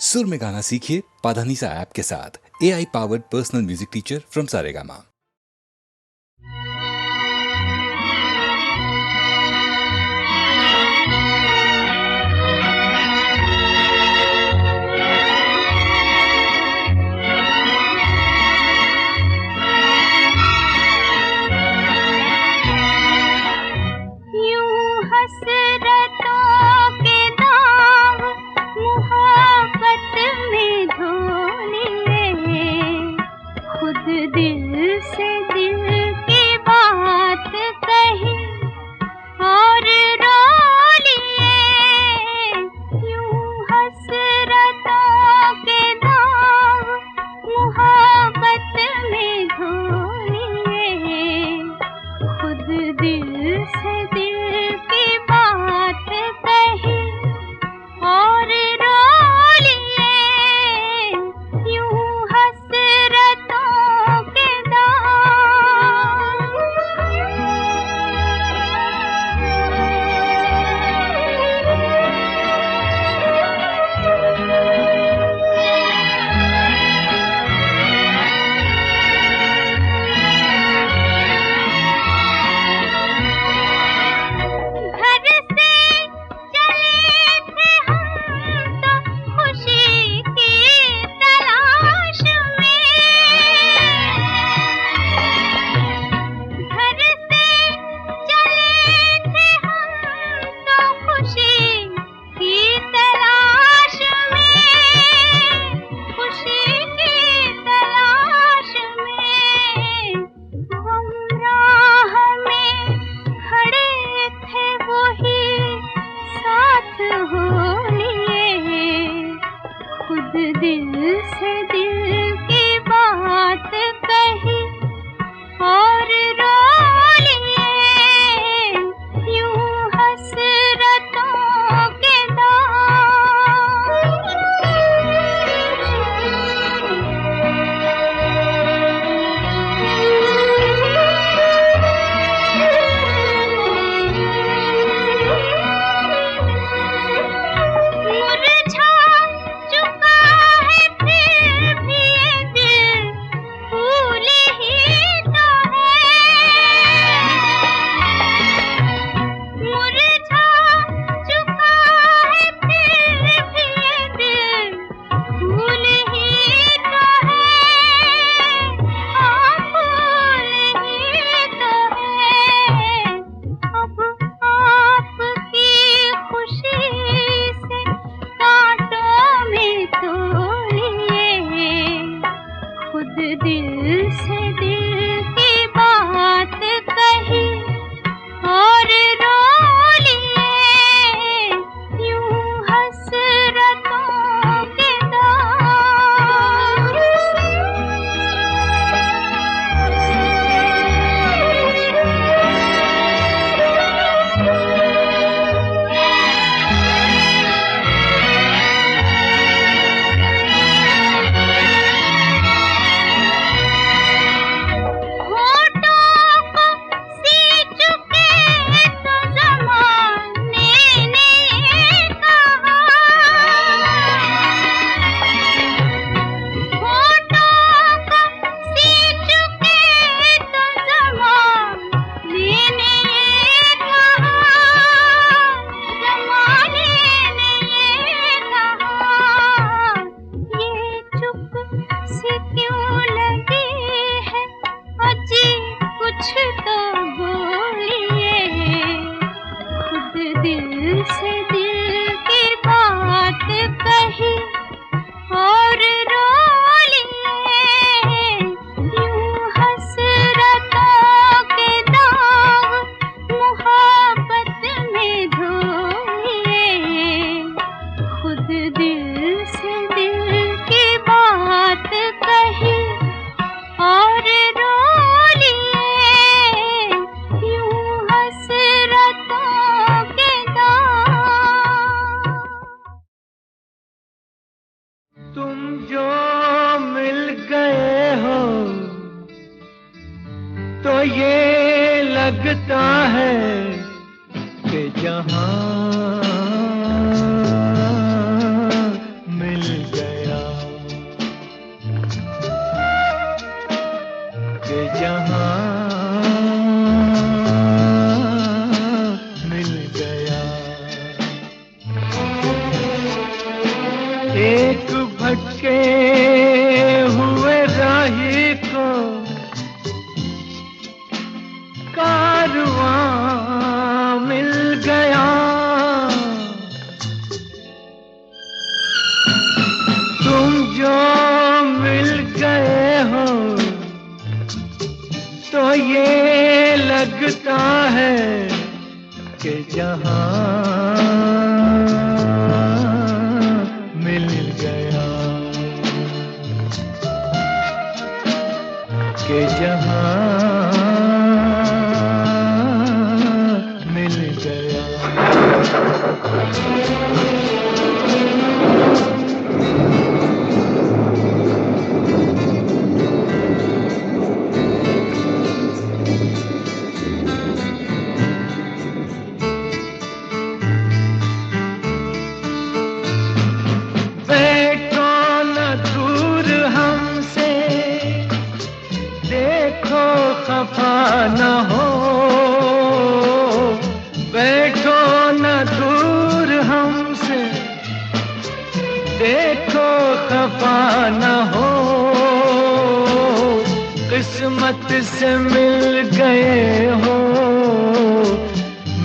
सुर में गाना सीखिए पाधानीसा ऐप के साथ। AI powered personal music teacher from Saregama. दिल से दिल की बात कही और रो लिए, यूं हसरतों के दाग मोहब्बत में धो लिए। खुद दिल से दिल की बात कही और रो लिए, यूं हसरतों के दिल से दिल की बात कही और रो लिए, यूं हसरतों के दिल से दिल की बात कही और रो लिए, यूं हसरतों के दिल से दिल की बात कही और रो लिए, यूं हसरतों के दाग मोहब्बत में धो लिए। खुद दिल से दिल की बात कही और रो लिए, यूं हसरतों के तुम जो मिल गए हो तो ये लगता है कि जहां मिल एक भटके हुए राही को कारवां मिल गया। तुम जो मिल गए हो तो ये लगता है कि जहां मिल गया, कि जहां मिल गया। बैठो न दूर हमसे, देखो खफा न हो। बैठो न दूर हमसे, देखो खफा न हो। किस्मत से मिल गए हो,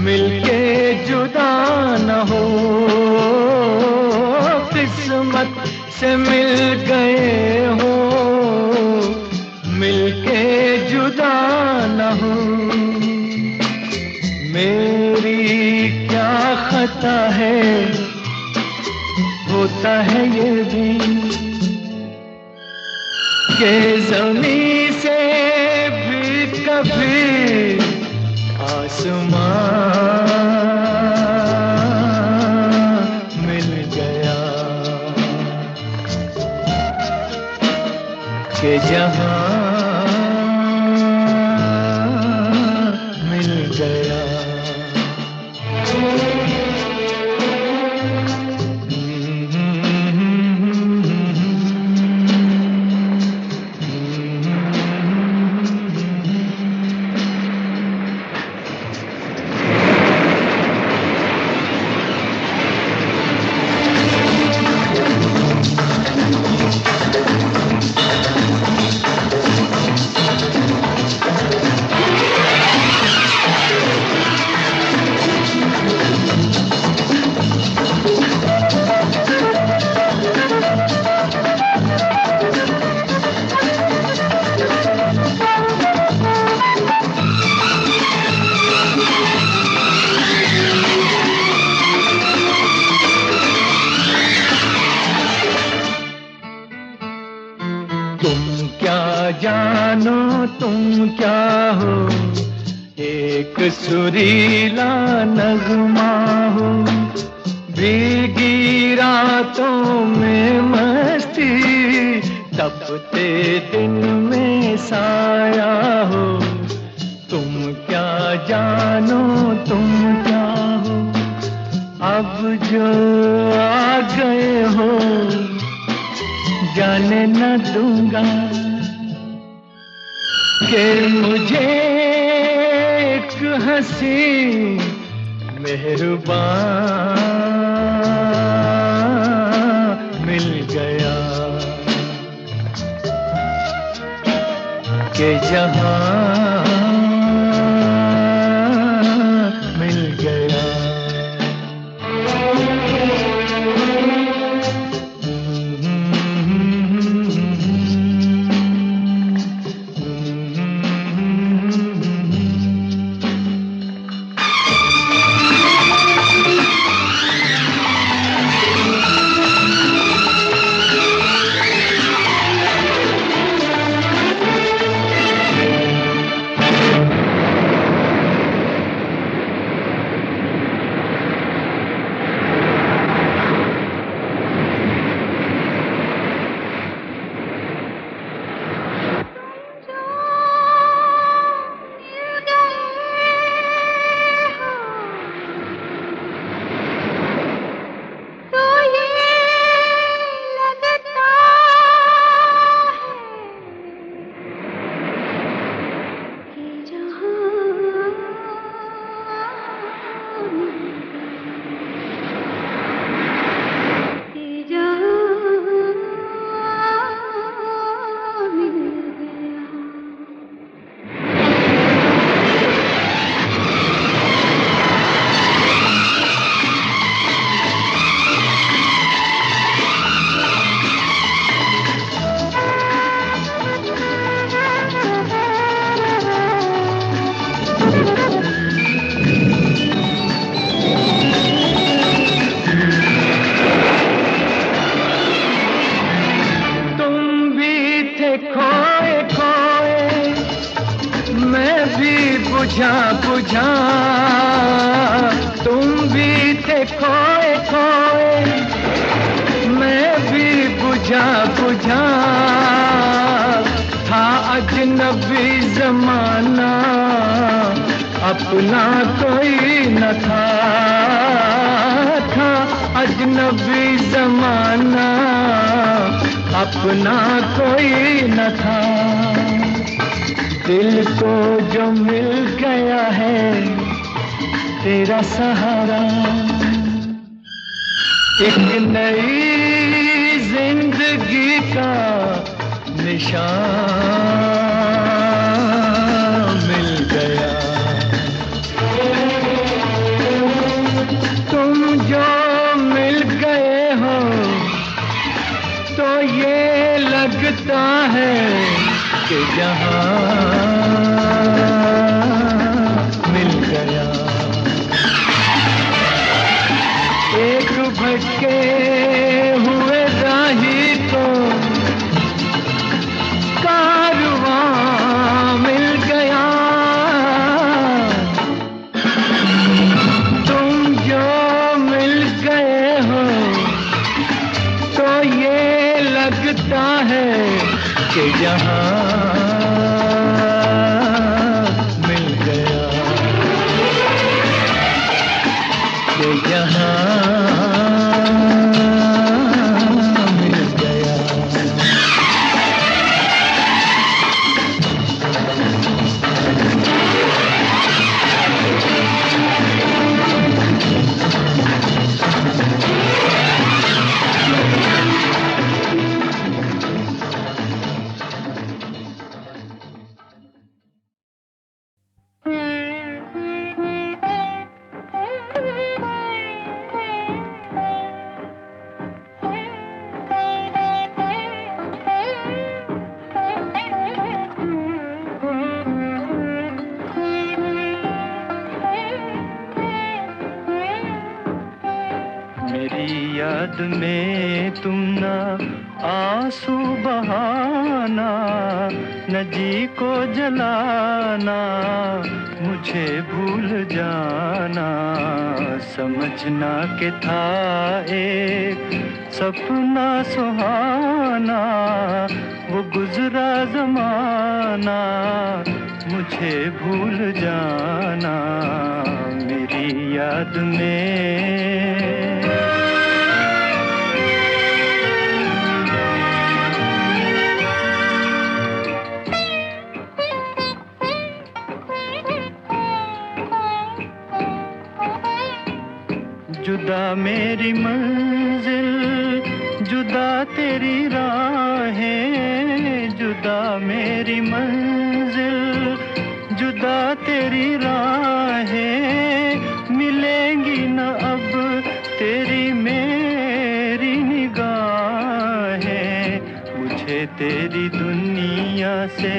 मिलके जुदा न हो। किस्मत से मिल गए हो, मिलके जुदा न हो। मेरी क्या खता है, होता है ये भी कि ज़मीं से भी कभी आसमान मिल गया, कि जहां मिल गया। तुम क्या जानो, तुम क्या हो, एक सुरीला नगमा हो। भीगी रातों में मस्ती, तपते दिन में साया हो। तुम क्या जानो, तुम क्या हो, अब जो आ गए हो जाने न दूंगा कि मुझे एक हंसी मेहरबान मिल गया, कि जहां मिल गया। बुझा, तुम भी थे खोए खोए, मैं भी बुझा बुझा, था अजनबी जमाना, अपना कोई न था, था अजनबी जमाना, अपना कोई न था। दिल को जो मिल गया है तेरा सहारा, एक नई जिंदगी का निशान मिल गया। तुम जो मिल गए हो तो ये लगता है कि जहां मिल गया। एक भटके हुए राही को कारवां मिल गया। तुम जो मिल गए हो तो ये लगता है कि जहां मिल गया, कि जहां मिल गया। मेरी याद में तुम ना आंसू बहाना, न जी को जलाना, मुझे भूल जाना। समझना के था एक सपना सुहाना, वो गुजरा जमाना, मुझे भूल जाना। मेरी याद में जुदा मेरी मंजिल, जुदा तेरी राहें, जुदा मेरी मंजिल, जुदा तेरी राहें, मिलेंगी न अब तेरी मेरी निगाहें। मुझे तेरी दुनिया से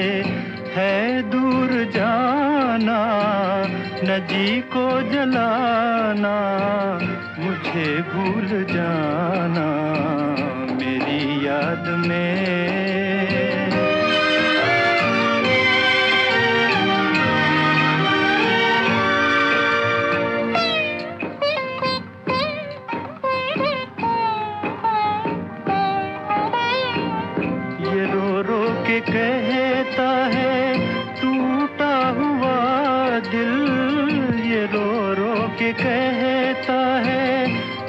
है दूर जाना, न जी को जलाना, मुझे भूल जाना। मेरी याद में ये रो रो के कहता है टूटा हुआ दिल, ये रो रो के कहता है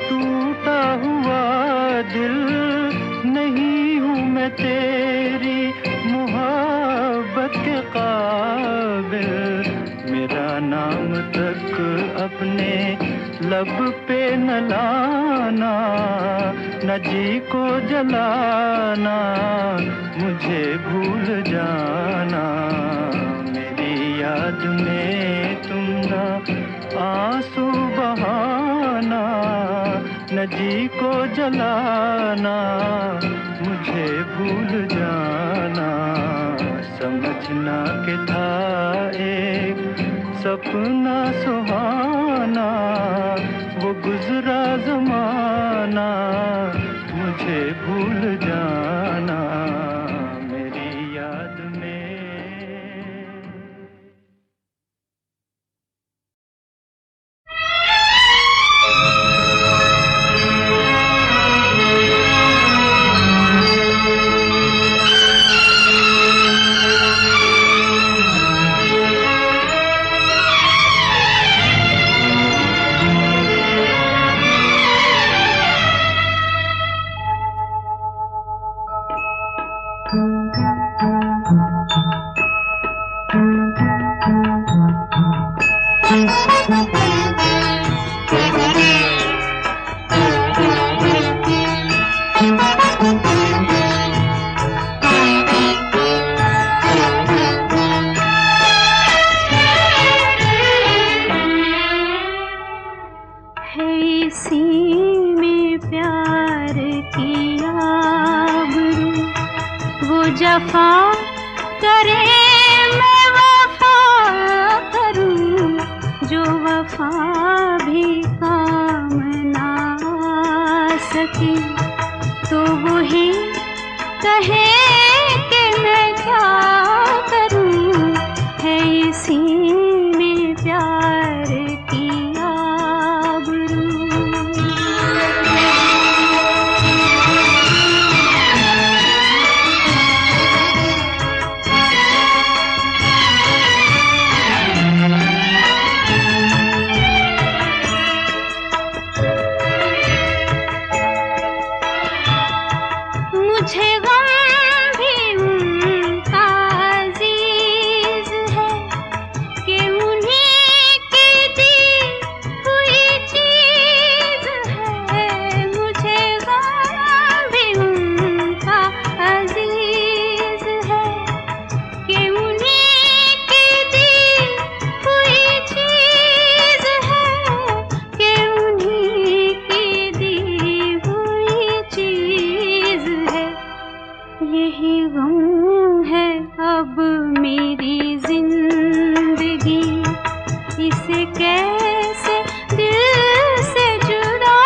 टूटा हुआ दिल। नहीं हूँ मैं तेरी मोहब्बत के काबिल, मेरा नाम तक अपने लब पे न लाना, न जी को जलाना, मुझे भूल जाना। मेरी याद में तुम ना आंसू बहाना, न जी को जलाना, मुझे भूल जाना। समझना के था एक सपना सुहाना, वो गुजरा जमाना, मुझे भूल जाना। मेरी याद में जफा करे मैं वफा करूं, जो वफा भी काम ना आ सके तो वही कहे कि मैं क्या करूं। है इसी में प्यार की आबरू। मुझे गम भी उनका अजीज है कि उन्हीं की दी हुई चीज है। मुझे गम भी उनका अजीज है कि उन्हीं की दी हुई चीज है, कि उन्हीं की दी हुई चीज है। यही गम है अब मेरी जिंदगी, इसे कैसे दिल से जुदा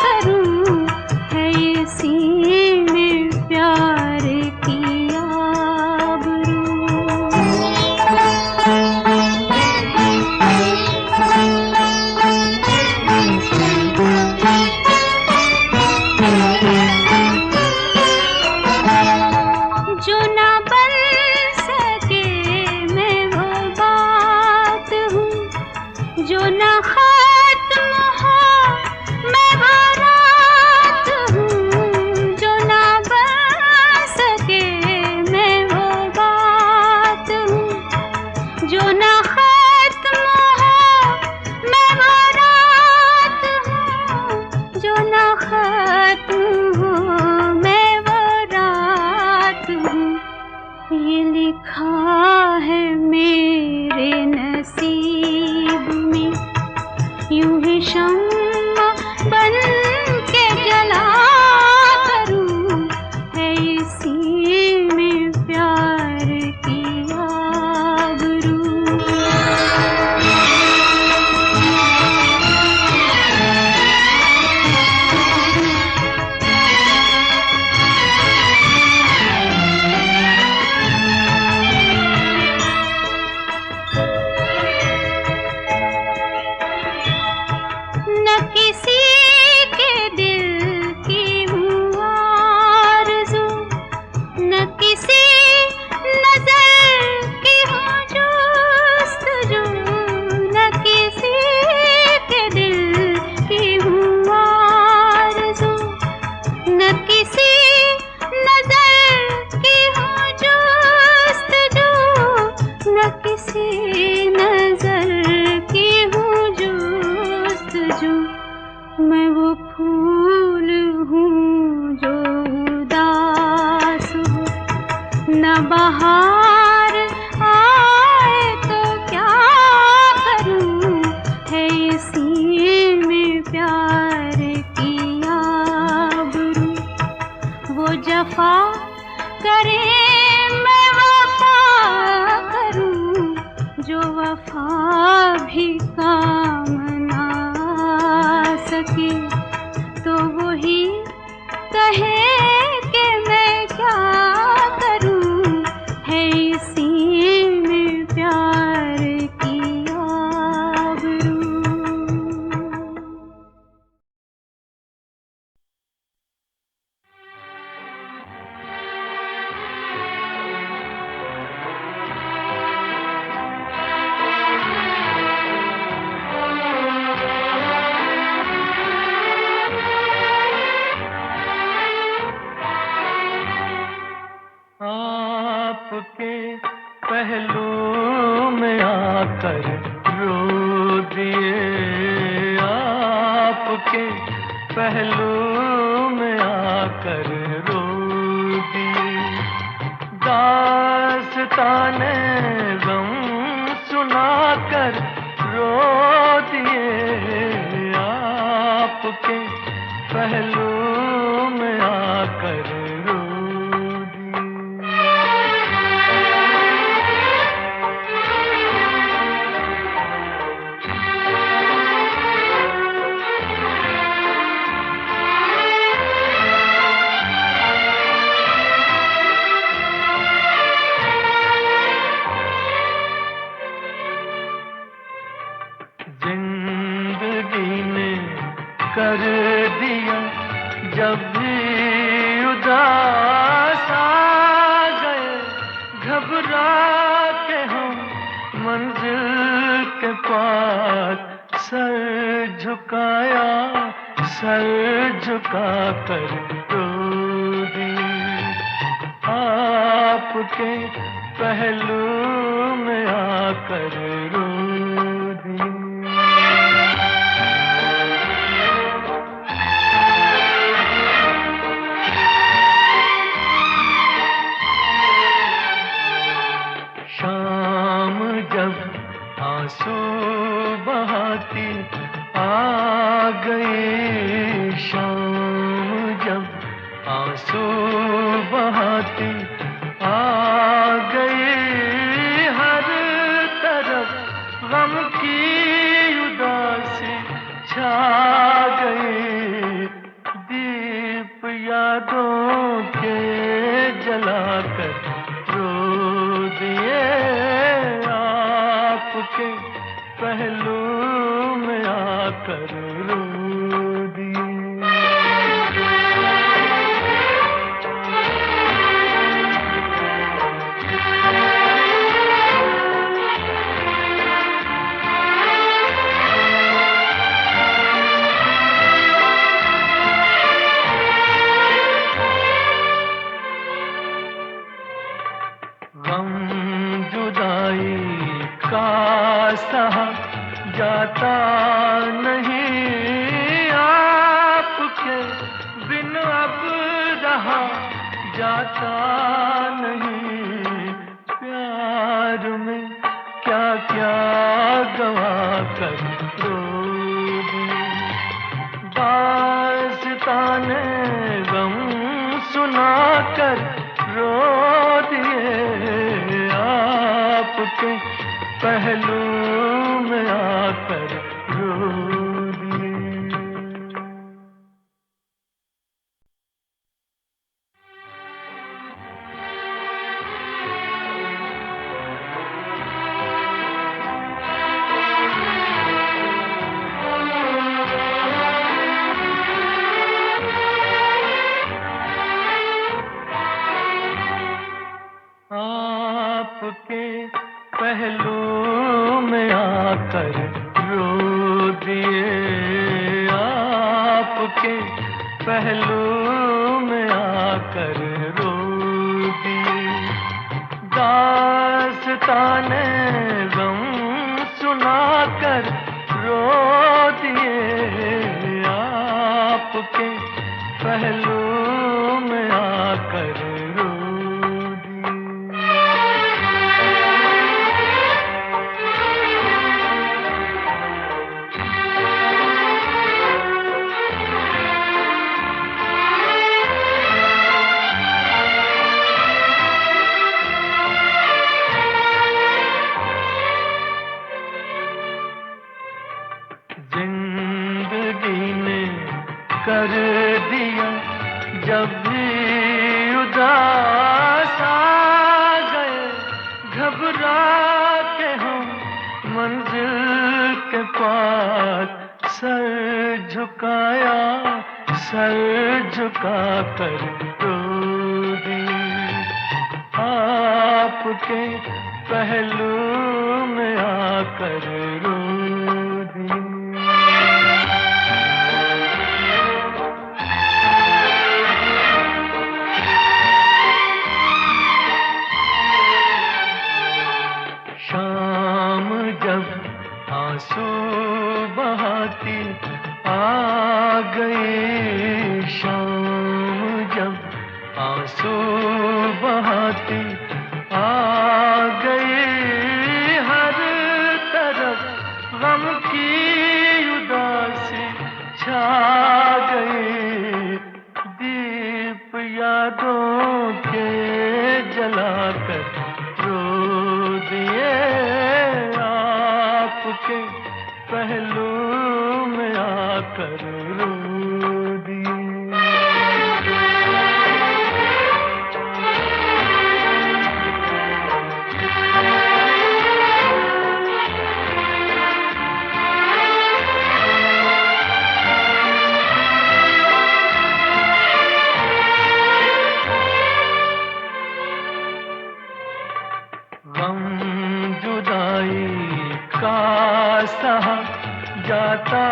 करूं। है इसी में प्यार की आबरू। जो ना बन सके मैं वो बात हूँ, जो ना खत्म हो मैं वो रात हूँ। जो ना बन सके मैं वो बात हूँ, जो ना खत्म हो मैं वो रात हूँ। जो ना खत्म हो मैं वो रात हूँ। ये लिखा है मेरे नसीब में, यूं ही शम्मा बन के जला करूं। है इसी में प्यार की आबरू। न किसी के दिल की हूँ आरज़ू, न किसी नज़र की हूँ जुस्तजू। न किसी के दिल की हूँ आरज़ू, न किसी नज़र की हूँ जुस्तजू। न किसी नज़र की हूँ जुस्तजू। मैं वो फूल हूँ जो उदास हो, न बहार आए तो क्या करूँ। है इसी में प्यार की आबरू। वो जफा करे मैं वफा करूं, जो वफा भी काम ना आ सके तो वही कहे कि मैं क्या करूं। है इसी में प्यार की आबरू। आपके पहलू में आकर रो दिए, आपके पहलू में आकर रो दिए। दास्ताने गम सुनाकर रो दिए, आपके पहलू में आकर रो कर दिया जब भी उदास आ गए, घबरा के हम मंजिल के पास सर झुकाया, सर झुका कर रो दिए, आपके पहलू में आकर रो दिए। आंसू बहाती आ गई शाम, जब आंसू बहाती आ गई, हर तरफ गम की उदासी छा गई। दीप यादों के जलाकर रो दिए, आपके पहलू में आकर रो दिए। गम जुदाई का सहा जाता नहीं, आपके बिन अब रहा जाता नहीं। प्यार में क्या क्या गवा कर रो दिए, दास्ताने गम सुनाकर रो दिए, आपके पहलू में आकर रो दिए। आपके पहलू में आकर रो दिए, आपके पहलू में आकर रो दिए। दास्ताने गम सुनाकर रो दिए, आपके पहलू में आकर रो दिए। जिंदगी ने कर दिया जब भी उदास आ गए, घबरा के हम मंजिल के पास सर झुकाया, सर झुका कर रो दिए, आपके पहलू में आकर रो दिए। आंसू बहाती आ गई, हर तरफ गम की उदासी छा गई। दीप यादों के जलाकर रो दिए, आपके पहलू में आकर रो दिए। गम जुदाई का सहा जाता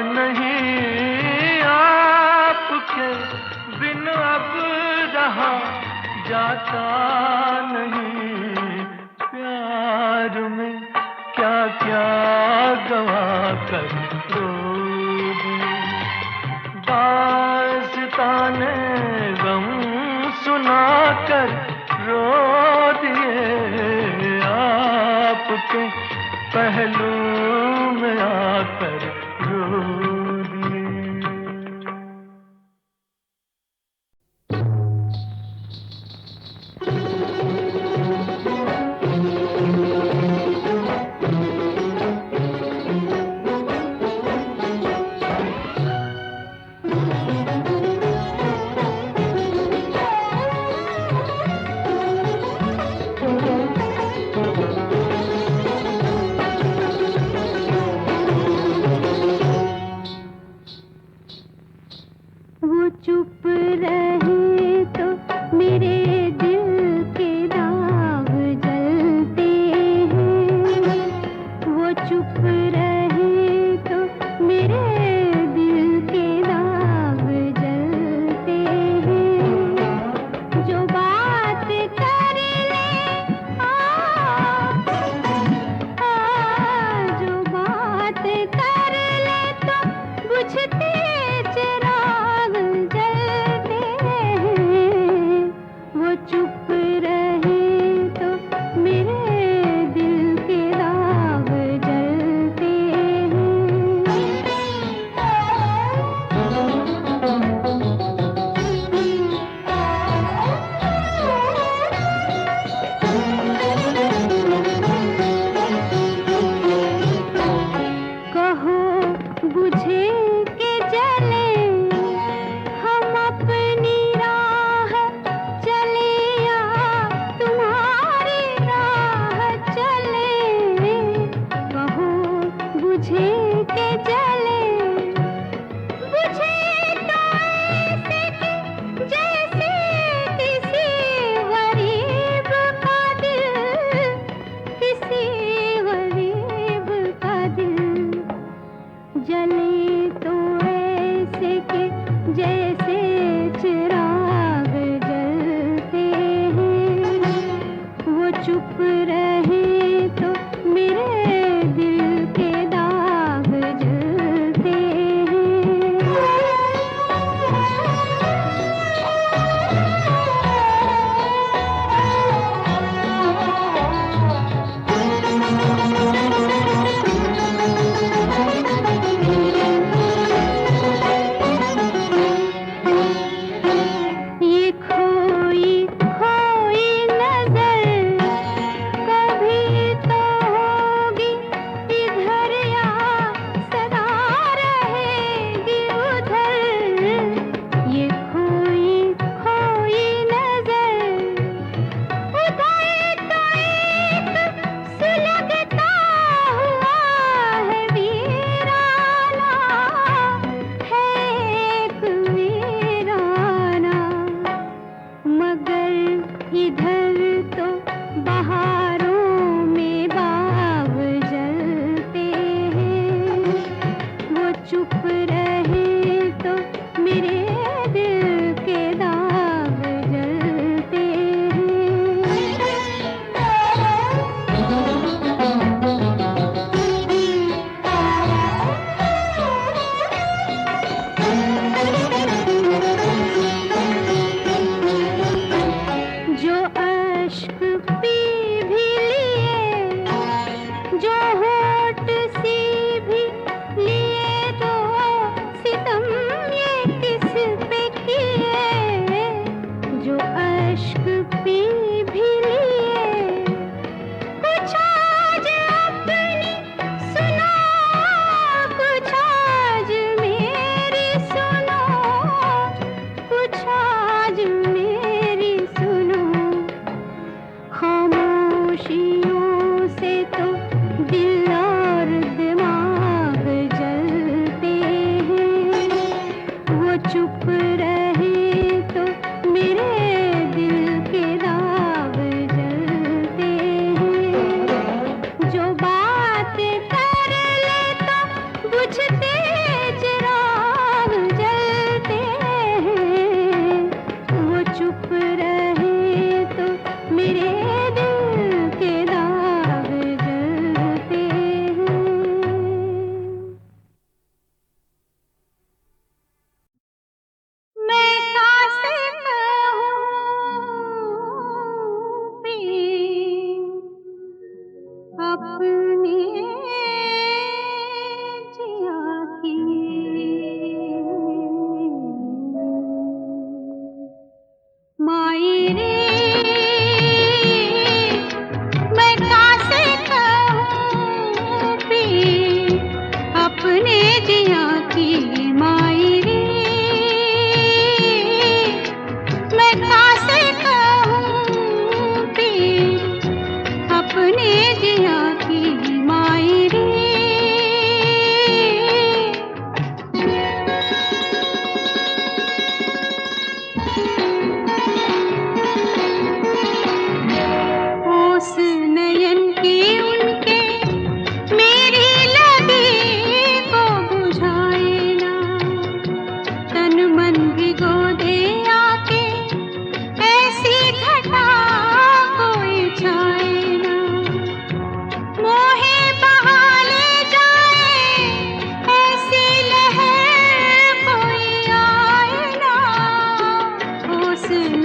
नहीं, आपके बिन अब रहा जाता नहीं। प्यार में क्या क्या गवा कर रो दिए, दास्ताने गम सुनाकर रो दिए, आपके पहलू में आकर रो दिए।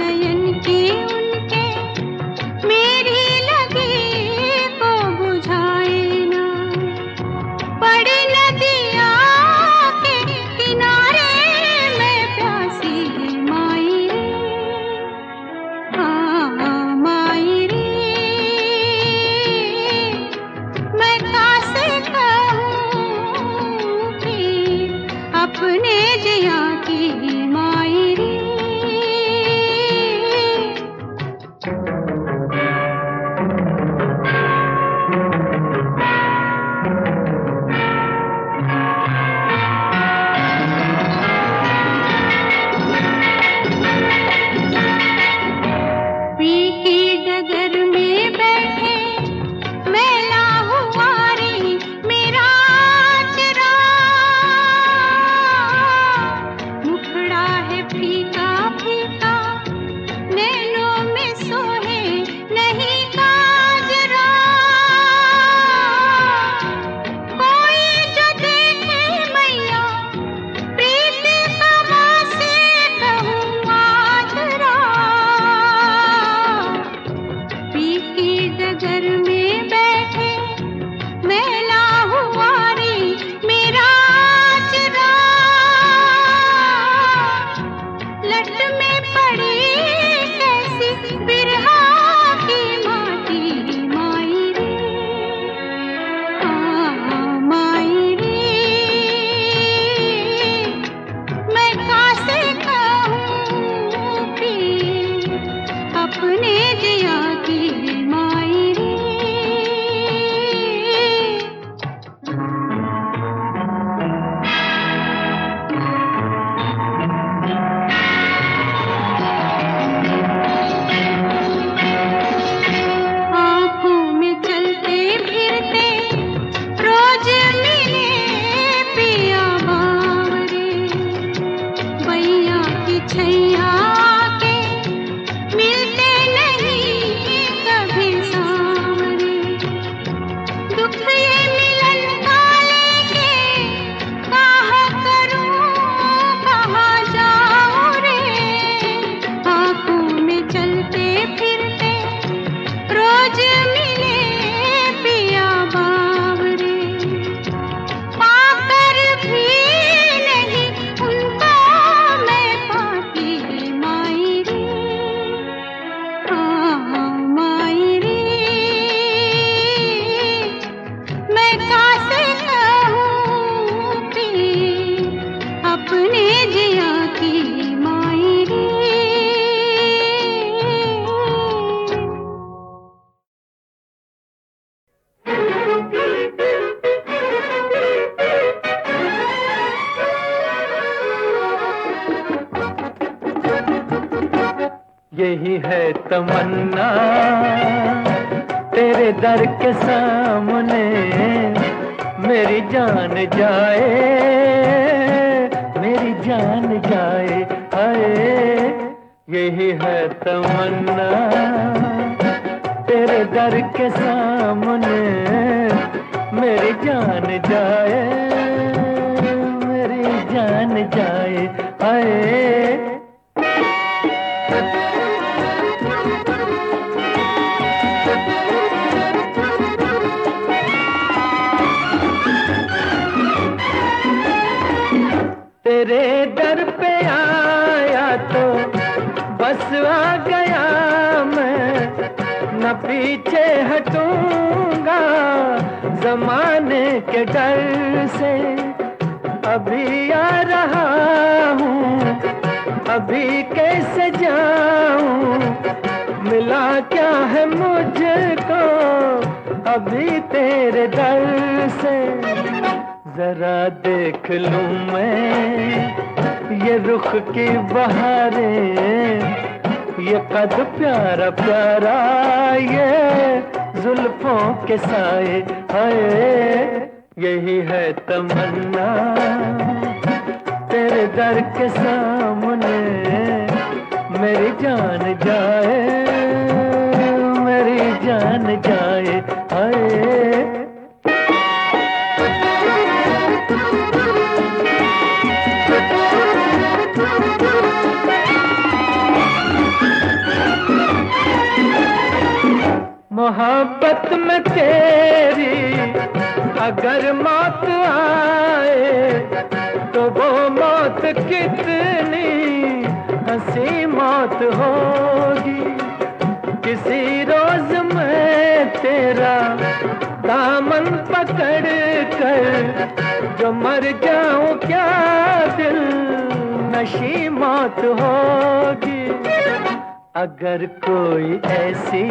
नयन की उनके मेरी लगी को बुझाए ना। पड़ी नदिया के किनारे मैं प्यासी माई रे, हाँ माई रे। मैं कासे कहूँ फिर अपने जिया की माई रे। पी की डगर में बैठे मैला हुआ रे मेरा चेहरा। मुखड़ा है फीका फीका नैनों में सोहे नहीं काजरा। कोई जो देखे मैया प्रीत कमा से कहूँ आजरा। पी की डगर में बैठे मैला हुआ रे मेरा चेहरा। लट में पड़ी कैसी बिरहा की माटी माई रे, हाँ माई रे। मैं कासे कहूँ फिर अपने जिया की माई रे। आँखों में चलते फिरते रोज मिले पिया बावरे। बैया की छैया के मिलते नहीं कभी सांवरे। दुख ये मिलन का लेके कहाँ करूँ कहाँ जाऊँ रे। आँखों में चलते फिरते रोज मिले पिया बावरे। पाकर भी नहीं उनको मैं पाती माई रे, हाँ माई रे। मैं कासे कहूँ फिर अपने जिया की माई रे। यही है तमन्ना तेरे दर के सामने मेरी जान जाए, मेरी जान जाए हाय। यही है तमन्ना तेरे दर के सामने मेरी जान जाए, मेरी जान जाए हाय। तेरे दर पे आया तो बस आ गया मैं, न पीछे हटूंगा जमाने के डर से। अभी आ रहा हूँ अभी कैसे जाऊँ, मिला क्या है मुझको अभी तेरे दर से। जरा देख लूं मैं ये रुख की बहारें, ये कद प्यारा प्यारा ये जुल्फों के साए हाय। यही है तमन्ना तेरे दर के सामने मेरी जान जाए, मेरी जान जाए हाय। मोहब्बत में तेरी अगर मौत आए तो वो मौत कितनी हंसी मौत होगी। किसी रोज मैं तेरा दामन पकड़ कर जो मर जाऊं क्या दिल नशी मौत होगी। अगर कोई ऐसी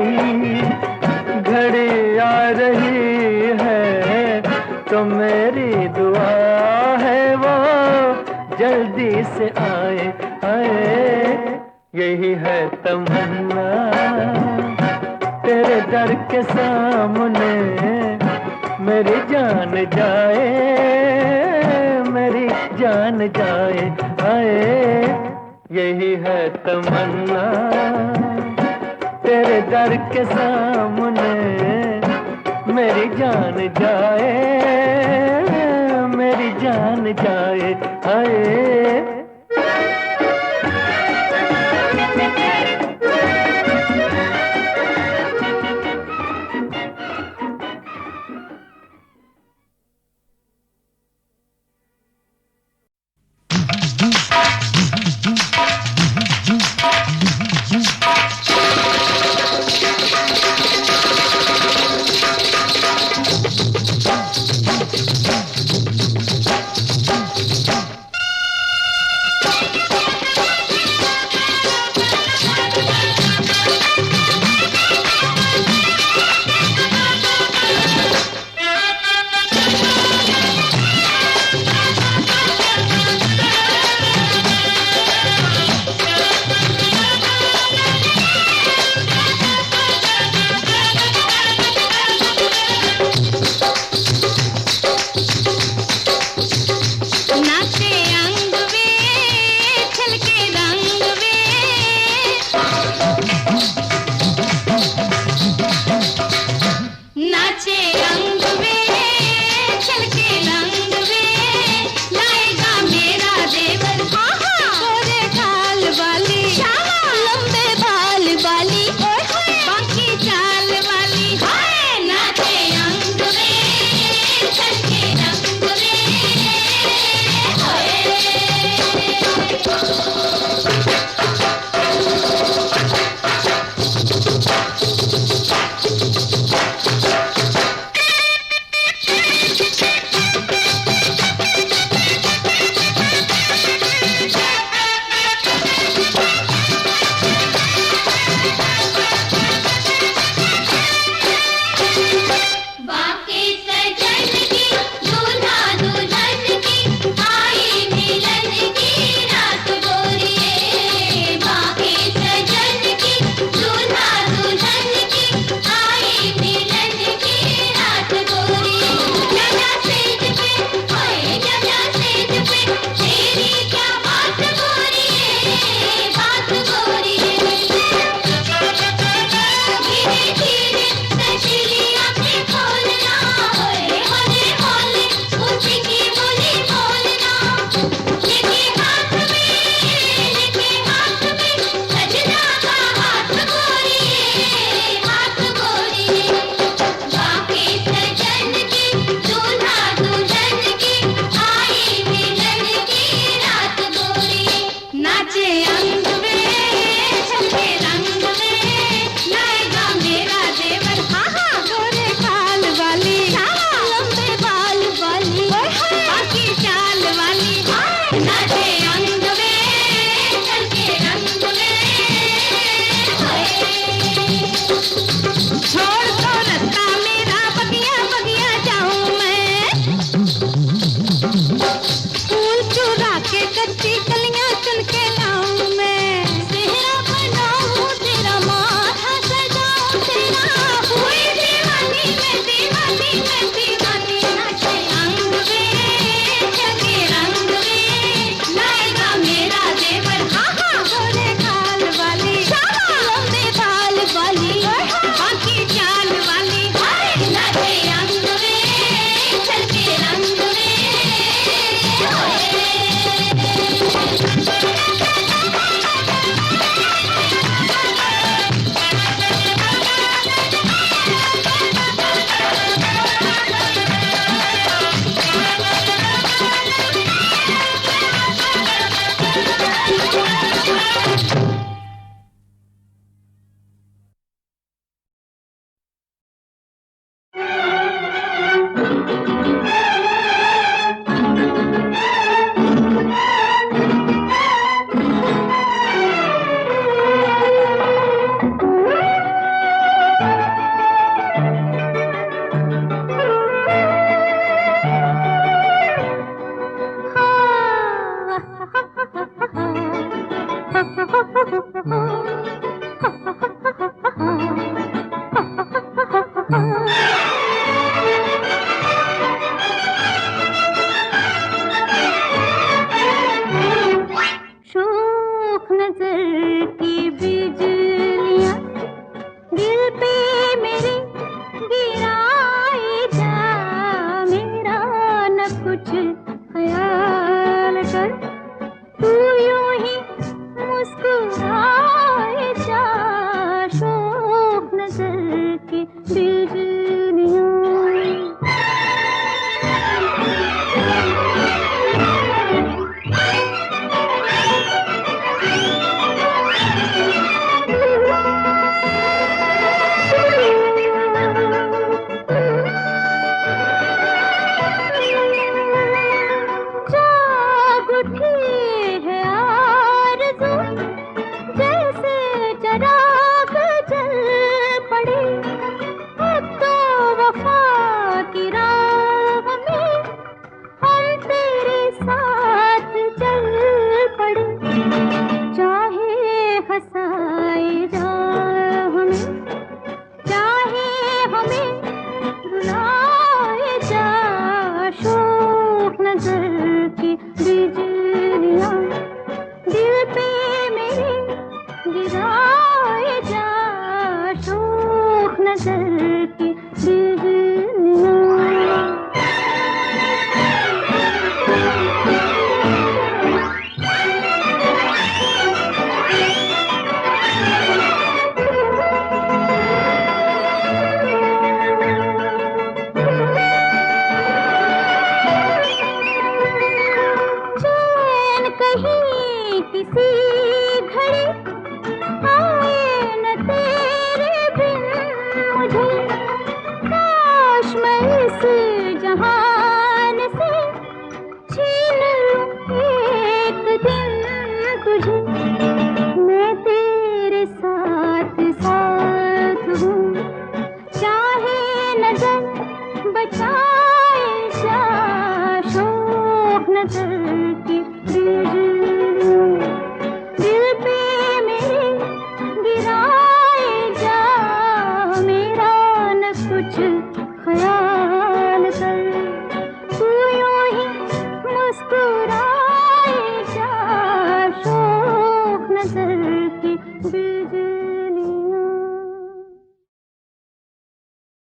घड़ी आ रही है तो मेरी दुआ है वो जल्दी से आए आए। यही है तमन्ना तेरे दर के सामने मेरी जान जाए, मेरी जान जाए आए। यही है तमन्ना तेरे दर के सामने मेरी जान जाए, मेरी जान जाए आए।